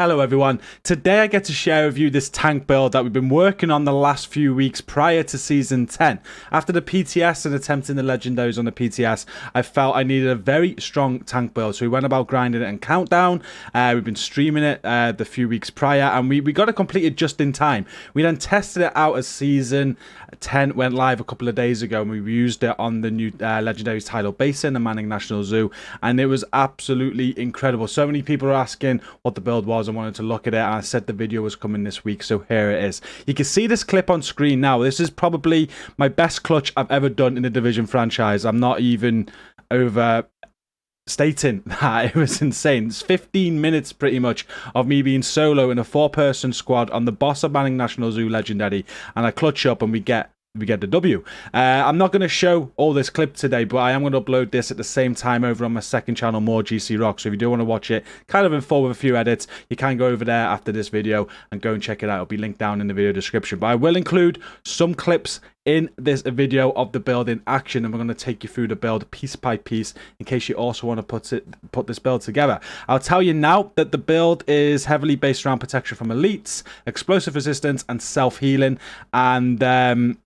Hello everyone, today I get to share with you this tank build that we've been working on the last few weeks prior to Season 10. After the PTS and attempting the legendaries on the PTS, I felt I needed a very strong tank build, so we went about grinding it in Countdown. We've been streaming it the few weeks prior, and we got it completed just in time. We then tested it out as Season 10 went live a couple of days ago, and we used it on the new legendaries Tidal Basin and Manning National Zoo, and it was absolutely incredible. So many people are asking what the build was and wanted to look at it, and I said the video was coming this week, so here it is. You can see this clip on screen now. This is probably my best clutch I've ever done in the Division franchise. I'm not even overstating that. It was insane. It's 15 minutes pretty much of me being solo in a 4-person squad on the boss of Manning National Zoo legendary, and I clutch up and we get the W. I'm not going to show all this clip today, but I am going to upload this at the same time over on my second channel, more GCROCK. So if you do want to watch it kind of in full with a few edits, you can go over there after this video and go and check it out. It'll be linked down in the video description. But I will include some clips in this video of the build in action, and we're going to take you through the build piece by piece in case you also want to put this build together. I'll tell you now that the build is heavily based around protection from elites, explosive resistance, and self-healing, and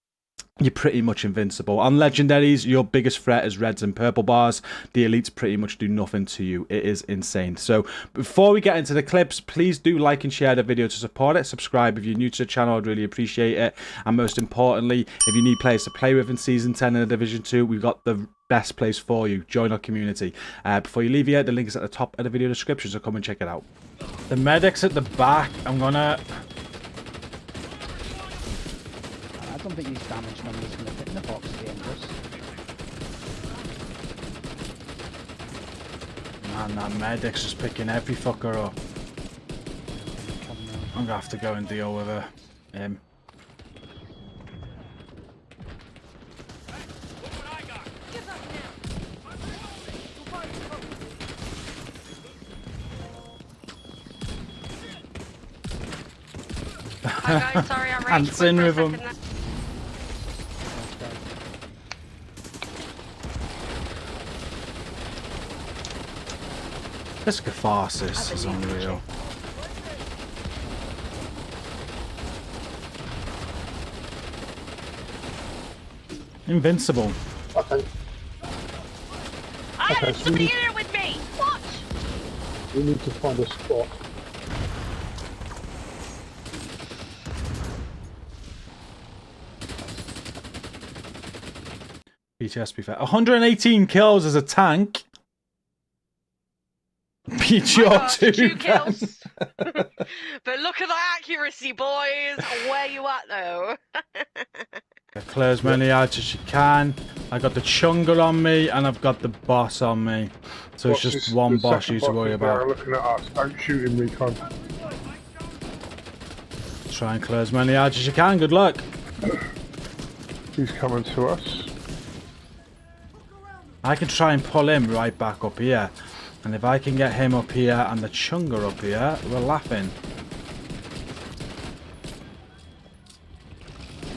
you're pretty much invincible. On legendaries, your biggest threat is reds and purple bars. The elites pretty much do nothing to you. It is insane. So before we get into the clips, please do like and share the video to support it. Subscribe if you're new to the channel. I'd really appreciate it. And most importantly, if you need players to play with in Season 10 in the Division 2, we've got the best place for you. Join our community. Before you leave here, the link is at the top of the video description, so come and check it out. The medic's at the back. I'm gonna... I don't think these damage numbers are going to fit in the box again, Man, that medic's just picking every fucker up. I'm gonna have to go and deal with him. Hi guys, sorry I raged Hanson with him. This catharsis is unreal. Invincible. Okay. I had somebody here with me! What? We need to find a spot. BTS be fair. 118 kills as a tank. PGR 2 kills. But look at the accuracy, boys. Where you at though? Clear as many out as you can. I got the chunga on me and I've got the boss on me. So it's just one boss you to worry about. Looking at us. Don't shoot him, Recon. Try and clear as many out as you can. Good luck. He's coming to us. I can try and pull him right back up here. And if I can get him up here and the chunga up here, we're laughing.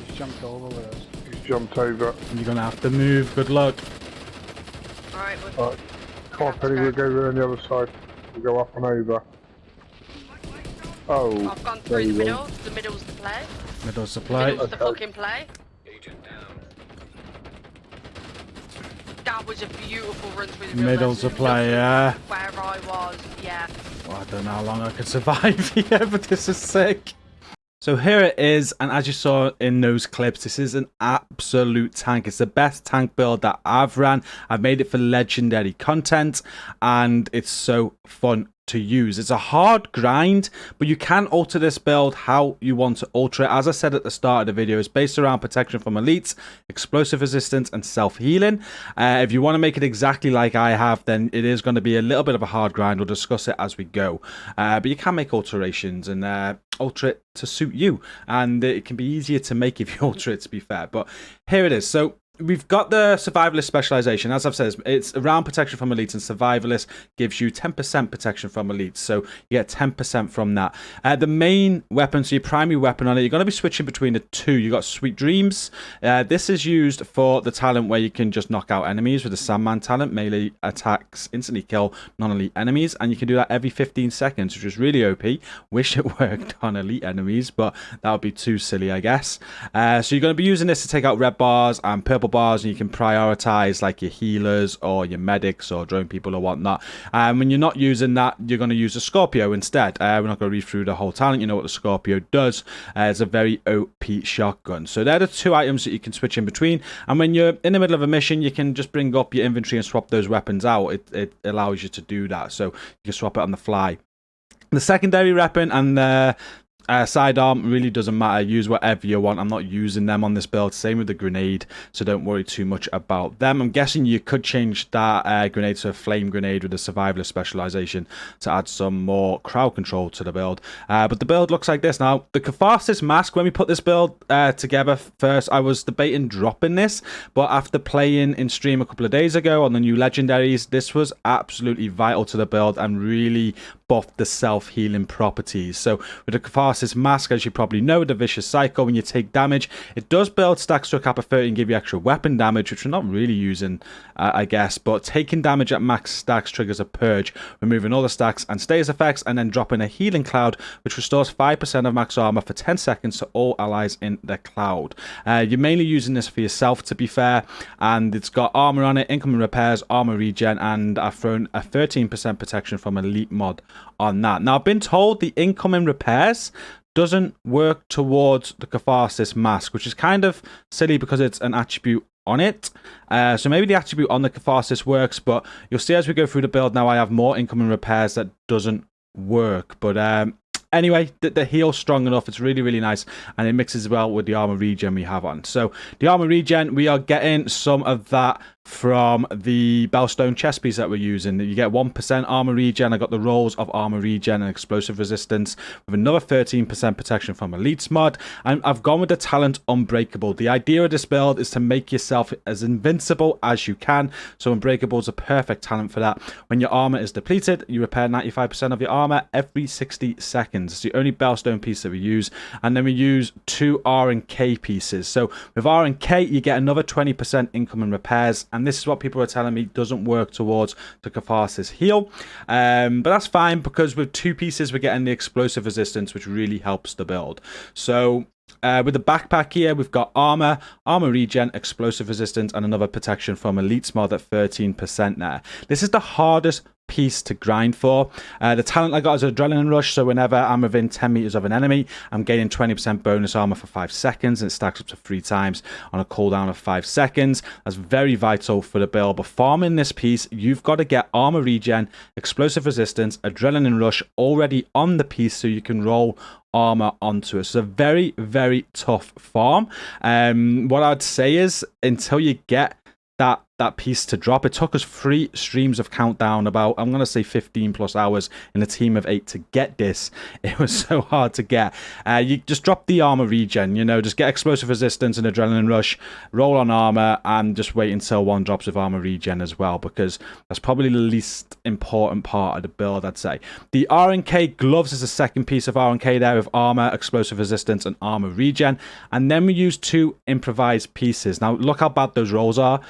He's jumped over with us. He's jumped over. You're going to have to move. Good luck. Alright, Come on, Penny, we'll go over on the other side. We'll go up and over. Oh. I've gone through the middle. The middle's the play. Middle's the play. Middle's the fucking play. That was a beautiful run through the middle. Middle's the play, yeah. Where I was, yeah. Well, I don't know how long I could survive here, but this is sick. So here it is, and as you saw in those clips, this is an absolute tank. It's the best tank build that I've ran. I've made it for legendary content, and it's so fun to use. It's a hard grind, but you can alter this build how you want to alter it. As I said at the start of the video, it's based around protection from elites, explosive resistance, and self-healing. If you want to make it exactly like I have, then it is going to be a little bit of a hard grind. We'll discuss it as we go. But you can make alterations and alter it to suit you, and it can be easier to make if you alter it, to be fair. But here it is. So we've got the survivalist specialization. As I've said, it's around protection from elites, and survivalist gives you 10% protection from elites. So you get 10% from that. The main weapon, so your primary weapon on it, you're going to be switching between the two. You got Sweet Dreams. This is used for the talent where you can just knock out enemies with the Sandman talent. Melee attacks instantly kill non-elite enemies, and you can do that every 15 seconds, which is really OP. Wish it worked on elite enemies, but that would be too silly, I guess. So you're going to be using this to take out red bars and purple bars, and you can prioritize like your healers or your medics or drone people or whatnot. When you're not using that, you're going to use a Scorpio instead. We're not going to read through the whole talent. You know what the Scorpio does. It's a very OP shotgun. So they're the two items that you can switch in between, and when you're in the middle of a mission, you can just bring up your inventory and swap those weapons out. It allows you to do that, so you can swap it on the fly. The secondary weapon and the sidearm really doesn't matter. Use whatever you want. I'm not using them on this build. Same with the grenade, so don't worry too much about them. I'm guessing you could change that grenade to a flame grenade with a survivalist specialization to add some more crowd control to the build. But the build looks like this now. The Catharsis mask, when we put this build together first, I was debating dropping this, but after playing in stream a couple of days ago on the new legendaries, this was absolutely vital to the build and really buffed the self-healing properties. So with the Catharsis mask, as you probably know, the vicious cycle, when you take damage, it does build stacks to a cap of 30 and give you extra weapon damage, which we're not really using, I guess, but taking damage at max stacks triggers a purge, removing all the stacks and stays effects, and then dropping a healing cloud, which restores 5% of max armor for 10 seconds to all allies in the cloud. You're mainly using this for yourself, to be fair, and it's got armor on it, incoming repairs, armor regen, and I've thrown a 13% protection from elite mod on that. Now, I've been told the incoming repairs doesn't work towards the Catharsis mask, which is kind of silly because it's an attribute on it. So maybe the attribute on the Catharsis works, but you'll see as we go through the build now, I have more incoming repairs that doesn't work. But anyway, the heal's strong enough. It's really, really nice, and it mixes well with the armor regen we have on. So the armor regen, we are getting some of that from the Bellstone chest piece that we're using. You get 1% armor regen. I got the rolls of armor regen and explosive resistance with another 13% protection from elites mod, and I've gone with the talent Unbreakable. The idea of this build is to make yourself as invincible as you can, so Unbreakable is a perfect talent for that. When your armor is depleted, you repair 95% of your armor every 60 seconds. It's the only Bellstone piece that we use, and then we use 2 R and K pieces. So with R and K, you get another 20% incoming repairs, and this is what people are telling me doesn't work towards the Catharsis heal. But that's fine, because with 2 pieces, we're getting the explosive resistance, which really helps the build. So with the backpack here, we've got armor regen, explosive resistance, and another protection from elites mod at 13% there. This is the hardest piece to grind for. The talent I got is Adrenaline Rush, so whenever I'm within 10 meters of an enemy, I'm gaining 20% bonus armor for 5 seconds, and it stacks up to 3 times on a cooldown of 5 seconds. That's very vital for the build. But farming this piece, you've got to get armor regen, explosive resistance, Adrenaline Rush already on the piece, so you can roll armor onto it. So very, very tough farm. What I'd say is, until you get that piece to drop, it took us 3 streams of countdown, about, I'm going to say 15 plus hours in a team of 8 to get this. It was so hard to get. You just drop the armor regen, you know, just get explosive resistance and adrenaline rush, roll on armor, and just wait until one drops with armor regen as well, because that's probably the least important part of the build, I'd say. The R&K gloves is the second piece of R&K there, with armor, explosive resistance, and armor regen. And then we use 2 improvised pieces. Now look how bad those rolls are.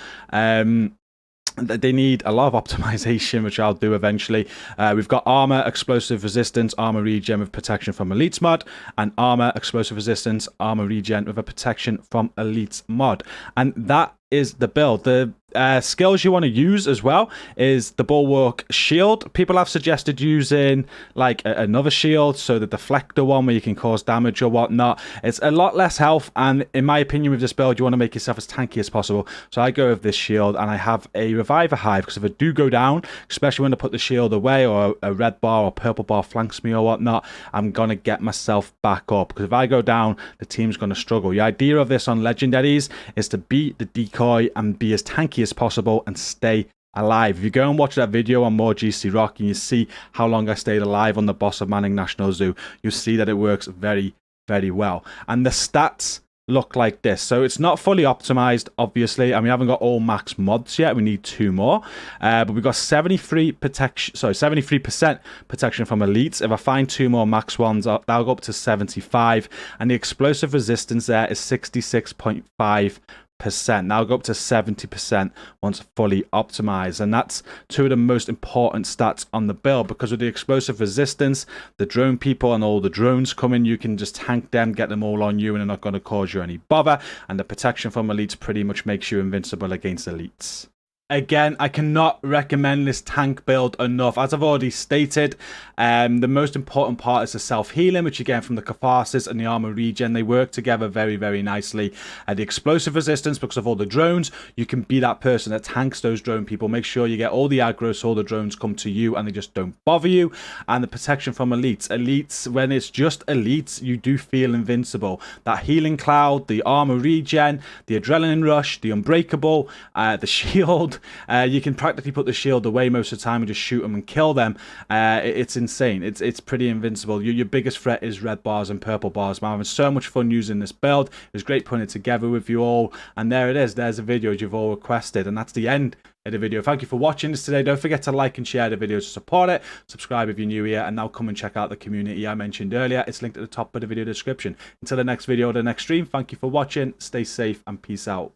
They need a lot of optimization, which I'll do eventually. We've got armor, explosive resistance, armor regen with protection from elites mod, and armor, explosive resistance, armor regen with a protection from elites mod. And that is the build. The skills you want to use as well is the bulwark shield. People have suggested using like another shield, so the deflector one where you can cause damage or whatnot. It's a lot less health, and in my opinion with this build, you want to make yourself as tanky as possible. So I go with this shield, and I have a reviver hive, because if I do go down, especially when I put the shield away, or a red bar or purple bar flanks me or whatnot, I'm gonna get myself back up, because if I go down, the team's gonna struggle. The idea of this on legendaries is to beat the decoy and be as tanky as possible and stay alive. If you go and watch that video on more GCROCK and you see how long I stayed alive on the boss of Manning National Zoo, you'll see that it works very, very well. And the stats look like this. So it's not fully optimized, obviously, and we haven't got all max mods yet. We need 2 more, but we've got 73% protection from elites. If I find 2 more max ones, that'll go up to 75, and the explosive resistance there is 66.5%. Now go up to 70% once fully optimized, and that's 2 of the most important stats on the build, because with the explosive resistance, the drone people and all the drones coming, you can just tank them, get them all on you, and they're not going to cause you any bother. And the protection from elites pretty much makes you invincible against elites. Again, I cannot recommend this tank build enough. As I've already stated, the most important part is the self-healing, which you get from the catharsis and the armor regen. They work together very, very nicely. The explosive resistance, because of all the drones, you can be that person that tanks those drone people. Make sure you get all the aggro so all the drones come to you and they just don't bother you. And the protection from elites. Elites, when it's just elites, you do feel invincible. That healing cloud, the armor regen, the adrenaline rush, the unbreakable, the shield. You can practically put the shield away most of the time and just shoot them and kill them. It's insane. It's pretty invincible. Your biggest threat is red bars and purple bars. I'm having so much fun using this build. It was great putting it together with you all. And there it is. There's a video you've all requested. And that's the end of the video. Thank you for watching this today. Don't forget to like and share the video to support it. Subscribe if you're new here. And now come and check out the community I mentioned earlier. It's linked at the top of the video description. Until the next video or the next stream, thank you for watching. Stay safe and peace out.